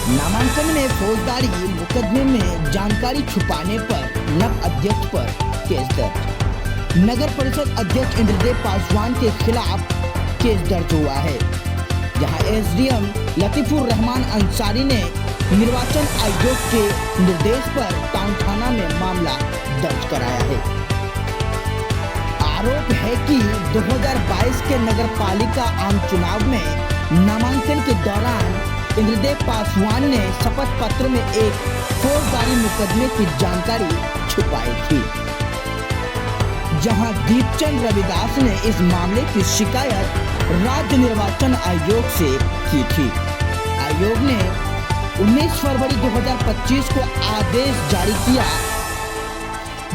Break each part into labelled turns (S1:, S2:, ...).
S1: नामांकन में फौजदारी मुकदमे में जानकारी छुपाने पर नप अध्यक्ष पर केस दर्ज। नगर परिषद अध्यक्ष इंद्रदेव पासवान के खिलाफ केस दर्ज हुआ है, जहां एसडीएम लतीफुर रहमान अंसारी ने निर्वाचन आयोग के निर्देश पर टाउन थाना में मामला दर्ज कराया है। आरोप है कि 2022 के नगर पालिका आम चुनाव में नामांकन के दौरान इंद्रदेव पासवान ने शपथ पत्र में एक फौजदारी मुकदमे की जानकारी छुपाई थी, जहां दीपचंद रविदास ने इस मामले की शिकायत राज्य निर्वाचन आयोग से की थी। आयोग ने 19 फरवरी 2025 को आदेश जारी किया,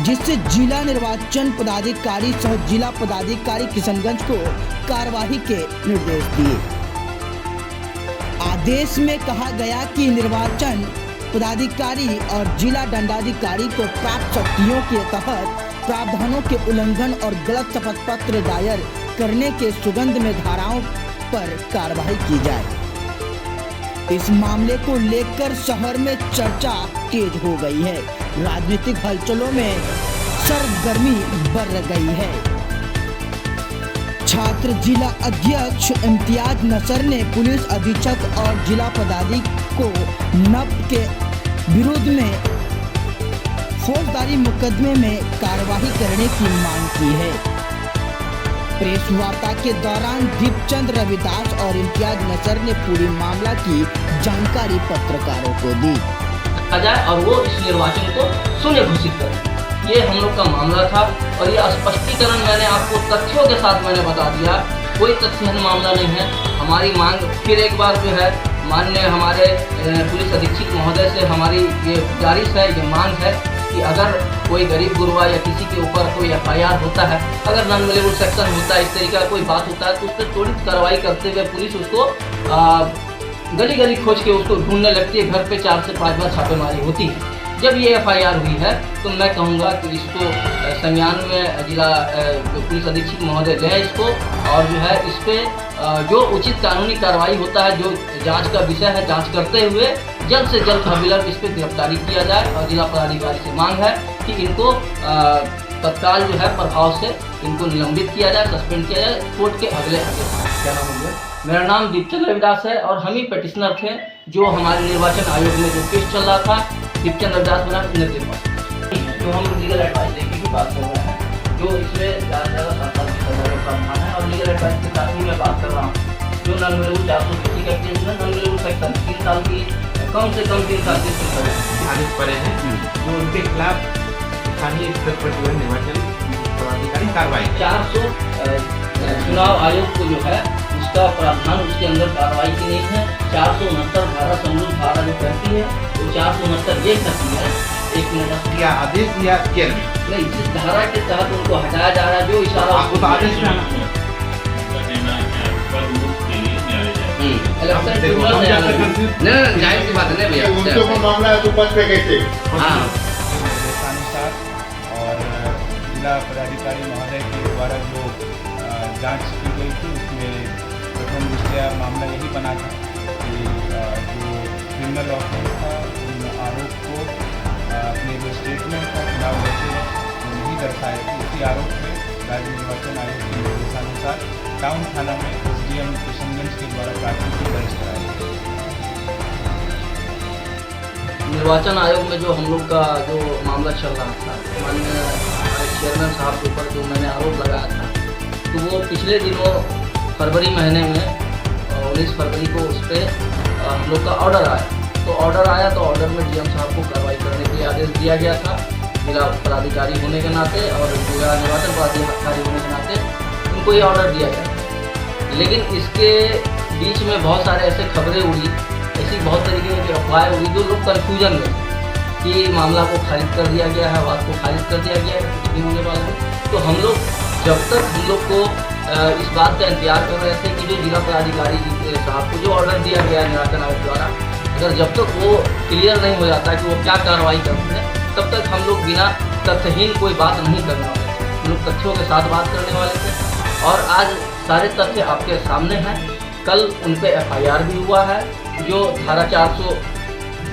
S1: जिससे जिला निर्वाचन पदाधिकारी सह जिला पदाधिकारी किशनगंज को कार्यवाही के निर्देश दिए। आदेश में कहा गया कि निर्वाचन पदाधिकारी और जिला दंडाधिकारी को प्राप्त शक्तियों के तहत प्रावधानों के उल्लंघन और गलत शपथ पत्र दायर करने के सुगंध में धाराओं पर कार्रवाई की जाए। इस मामले को लेकर शहर में चर्चा तेज हो गई है। राजनीतिक हलचलों में सरगर्मी बढ़ गई है। छात्र जिला अध्यक्ष इम्तियाज नसर ने पुलिस अधीक्षक और जिला पदाधिकारी को नप के विरोध में फौजदारी मुकदमे में कार्यवाही करने की मांग की है। प्रेस वार्ता के दौरान दीपचंद रविदास और इम्तियाज नसर ने पूरी मामला की जानकारी पत्रकारों को दी
S2: और वो इस निर्वाचन को शून्य घोषित करें। ये हम लोग का मामला था और ये स्पष्टीकरण मैंने आपको तथ्यों के साथ मैंने बता दिया। कोई तथ्यहीन मामला नहीं है। हमारी मांग फिर एक बार जो है माननीय हमारे पुलिस अधीक्षक महोदय से हमारी ये गुजारिश है, ये मांग है कि अगर कोई गरीब गुरबा या किसी के ऊपर कोई एफआईआर होता है, अगर नॉन अवेलेबल सेक्शन होता है, इस तरीके का कोई बात होता है, तो उस पर त्वरित कार्रवाई करते हुए पुलिस उसको गली गली खोज के उसको ढूंढने लगती है। घर पे 4 से 5 बार छापेमारी होती है। जब ये एफआईआर हुई है तो मैं कहूँगा कि इसको संज्ञान में जिला पुलिस अधीक्षक महोदय लें इसको, और जो है इस पर जो उचित कानूनी कार्रवाई होता है, जो जांच का विषय है, जांच करते हुए जल्द से जल्द अविलंब इस पर गिरफ्तारी किया जाए। और जिला पदाधिकारी से मांग है कि इनको तत्काल जो है प्रभाव से इनको निलंबित किया जाए, सस्पेंड किया जाए कोर्ट के अगले आदेश। क्या नाम है? मेरा नाम दीपचंद रविदास है और हम ही पेटिशनर थे जो हमारे निर्वाचन आयोग में जो केस चल रहा था। दीपचंद रविदास बना जो हम लीगल एडवाइस देने की बात कर रहे हैं, जो इसमें ज़्यादा 7 साल की सजा का प्रावधान है। और लीगल एडवाइस के साथ ही मैं बात कर रहा हूँ जो नॉन अवेलेबल 480 का केस है, नॉन अवेलेबल सेक्शन 3 साल की कम से कम 3 साल की सजा
S3: आदेश पड़े हैं जो उनके खिलाफ स्थानीय स्तर पर जो है निर्वाचन पदाधिकारी कार्रवाई
S2: 400 चुनाव आयोग को जो है उसका प्रावधान उसके अंदर कार्रवाई की नहीं है। 469 धारा समरूप धारा जो कहती है वो 469 ये कहती है। एक मिनट,
S3: या आदेश या क्या
S2: नहीं, जिस धारा के तहत उनको हटाया जा रहा है, जो इशारा
S3: आपको तो आदेश में
S2: जाहिर सी बात है भैया,
S4: उनके ऊपर मामला है तो पद पे कैसे?
S2: हाँ,
S5: निर्देशानुसार और जिला पदाधिकारी महोदय के द्वारा जो जांच की गई थी उसमें प्रथम दृष्टया मामला यही बना था कि जो क्रिमिनल ऑफेंस था उन आरोप को अपने जो स्टेटमेंट का चुनाव लेते हैं वो नहीं दर्शाए थे। इसी आरोप में राज्य निर्वाचन आयोग के निर्देशानुसार टाउन थाना में एसडीएम किशनगंज के द्वारा प्राथमिकी दर्ज कराई गई।
S2: निर्वाचन आयोग में जो हम लोग का जो मामला चल रहा था, माननीय हमारे चेयरमैन साहब के ऊपर जो मैंने आरोप लगाया था, तो वो पिछले दिनों फरवरी महीने में 19 फरवरी को उस पर हम लोग का ऑर्डर आया। तो ऑर्डर में डीएम साहब को कार्रवाई करने के लिए आदेश दिया गया था। जिला पदाधिकारी होने के नाते और जिला निर्वाचन पदाधिकारी होने के नाते उनको ये ऑर्डर दिया गया। लेकिन इसके बीच में बहुत सारे ऐसे खबरें उड़ी, ऐसी बहुत तरीके की अफवाहें उड़ी जो लोग कन्फ्यूजन में कि मामला को खारिज कर दिया गया है, बात को खारिज कर दिया गया है, कुछ नहीं होने वाला है। तो हम लोग जब तक हम लोग को इस बात का इंतजार कर रहे थे कि जो जिला पदाधिकारी साहब को जो ऑर्डर दिया गया है निर्वाचन आयोग द्वारा, अगर जब तक वो क्लियर नहीं हो जाता कि वो क्या कार्रवाई करते हैं, तब तक हम लोग बिना तथ्यहीन कोई बात नहीं करने वाले थे। हम लोग तथ्यों के साथ बात करने वाले थे और आज सारे तथ्य आपके सामने हैं। कल उन पर एफआईआर भी हुआ है, जो धारा 400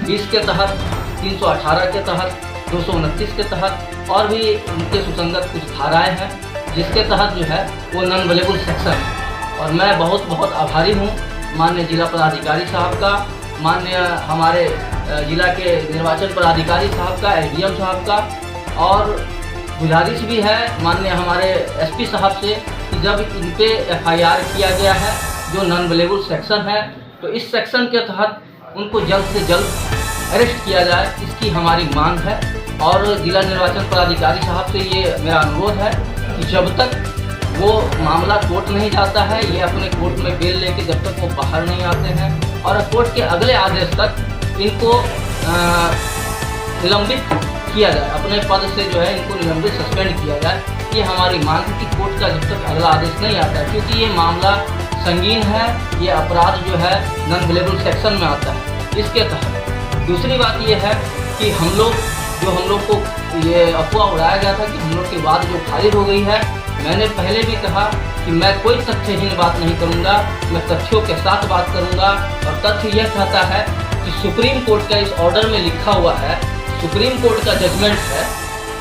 S2: 20 के तहत, 318 के तहत, 229 के तहत और भी उनके सुसंगत कुछ धाराएं हैं जिसके तहत जो है वो नॉन अवेलेबल सेक्शन है। और मैं बहुत बहुत आभारी हूँ माननीय जिला पदाधिकारी साहब का, माननीय हमारे जिला के निर्वाचन पदाधिकारी साहब का, एसडीएम साहब का, और गुजारिश भी है माननीय हमारे एसपी साहब से कि जब इन पे एफआईआर किया गया है जो नॉन अवेलेबल सेक्शन है तो इस सेक्शन के तहत उनको जल्द से जल्द अरेस्ट किया जाए, इसकी हमारी मांग है। और जिला निर्वाचन पदाधिकारी साहब से ये मेरा अनुरोध है कि जब तक वो मामला कोर्ट नहीं जाता है, ये अपने कोर्ट में बेल लेके जब तक वो बाहर नहीं आते हैं और कोर्ट के अगले आदेश तक इनको निलंबित किया जाए, अपने पद से जो है इनको निलंबित सस्पेंड किया जाए। ये हमारी मांग है कि कोर्ट का जब तक अगला आदेश नहीं आता है, क्योंकि ये मामला संगीन है, ये अपराध जो है नॉन अवेलेबल सेक्शन में आता है इसके तहत। दूसरी बात ये है कि हम लोग को ये अफवाह उड़ाया गया था कि हम लोग की बात जो खारिज हो गई है, मैंने पहले भी कहा कि मैं कोई तथ्यहीन बात नहीं करूंगा, मैं तथ्यों के साथ बात करूंगा। और तथ्य यह कहता है कि सुप्रीम कोर्ट का इस ऑर्डर में लिखा हुआ है, सुप्रीम कोर्ट का जजमेंट है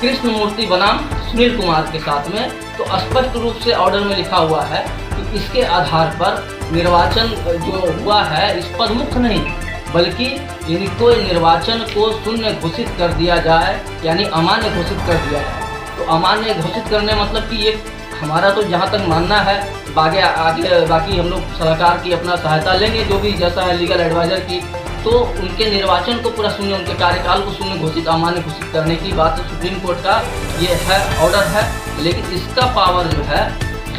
S2: कृष्ण मूर्ति बनाम सुनील कुमार के साथ में, तो स्पष्ट रूप से ऑर्डर में लिखा हुआ है कि इसके आधार पर निर्वाचन जो हुआ है इस पद मुक्त नहीं बल्कि इनको निर्वाचन को शून्य घोषित कर दिया जाए, यानी अमान्य घोषित कर दिया जाए। तो अमान्य घोषित करने मतलब कि ये हमारा तो जहाँ तक मानना है, बाकी हम लोग सरकार की अपना सहायता लेंगे जो भी जैसा है लीगल एडवाइजर की, तो उनके निर्वाचन को पूरा शून्य, उनके कार्यकाल को शून्य घोषित अमान्य घोषित करने की बात सुप्रीम कोर्ट का ये है ऑर्डर है। लेकिन इसका पावर जो है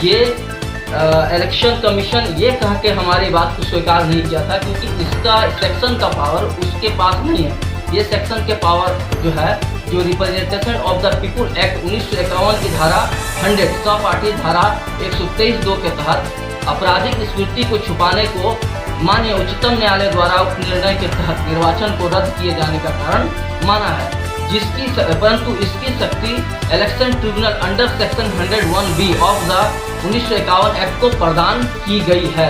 S2: ये इलेक्शन कमीशन ये कह के हमारी बात को स्वीकार नहीं किया था, क्योंकि इसका सेक्शन का पावर उसके पास नहीं है। ये सेक्शन के पावर जो है जो representation of the people act 1951 की धारा 100 सहपाठी धारा 123(2) के तहत आपराधिक स्मृति को छुपाने को माननीय उच्चतम न्यायालय द्वारा उप निर्णय के तहत निर्वाचन को रद्द किए जाने का कारण माना है, परंतु इसकी शक्ति election tribunal under section 101B of the 1951 act को प्रदान की गई है।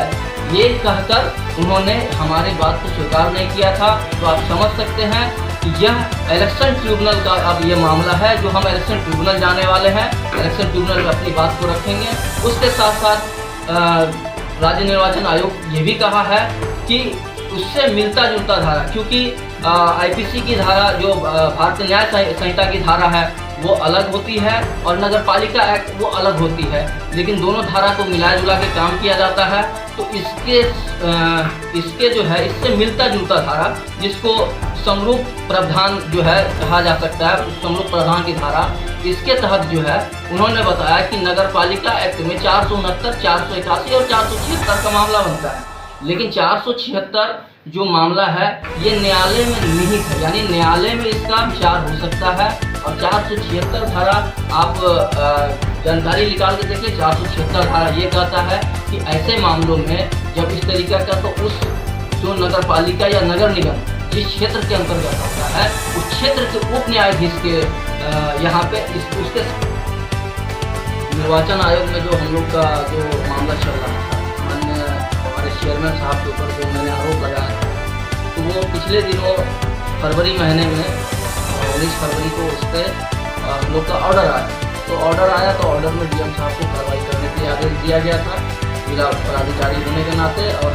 S2: ये कहकर उन्होंने हमारी बात को स्वीकार नहीं किया था। तो आप समझ सकते हैं कि यह इलेक्शन ट्रिब्यूनल का अब ये मामला है जो हम इलेक्शन ट्रिब्यूनल जाने वाले हैं, इलेक्शन ट्रिब्यूनल में अपनी बात को रखेंगे। उसके साथ साथ राज्य निर्वाचन आयोग ये भी कहा है कि उससे मिलता जुलता धारा, क्योंकि आईपीसी की धारा जो भारतीय न्याय संहिता की धारा है वो अलग होती है और नगर पालिका एक्ट वो अलग होती है, लेकिन दोनों धारा को मिला जुला के काम किया जाता है। तो इसके जो है इससे मिलता जुलता धारा, जिसको समरूप प्रावधान जो है कहा जा सकता है, उस समरूप प्रावधान की धारा, इसके तहत जो है उन्होंने बताया कि नगर पालिका एक्ट में 469, 481 और 476 का मामला बनता है। लेकिन 476 जो मामला है ये न्यायालय में निहित है, यानी न्यायालय में इसका विचार हो सकता है। और 476 धारा आप जानकारी निकाल के देखिए, 476 धारा ये कहता है कि ऐसे मामलों में जब इस तरीका का, तो उस जो नगर पालिका या नगर निगम जिस क्षेत्र के अंतर्गत आता है उस क्षेत्र के उप न्यायाधीश के यहाँ पे उसके निर्वाचन आयोग में जो हम लोग का जो मामला चल रहा था, माननीय हमारे चेयरमैन साहब के ऊपर जो मैंने आरोप लगाया तो वो पिछले दिनों फरवरी महीने में 19 फरवरी को उस पर हम लोग का ऑर्डर आया। तो ऑर्डर में डीएम साहब को कार्रवाई करने के लिए आदेश दिया गया था जिला पदाधिकारी होने के नाते। और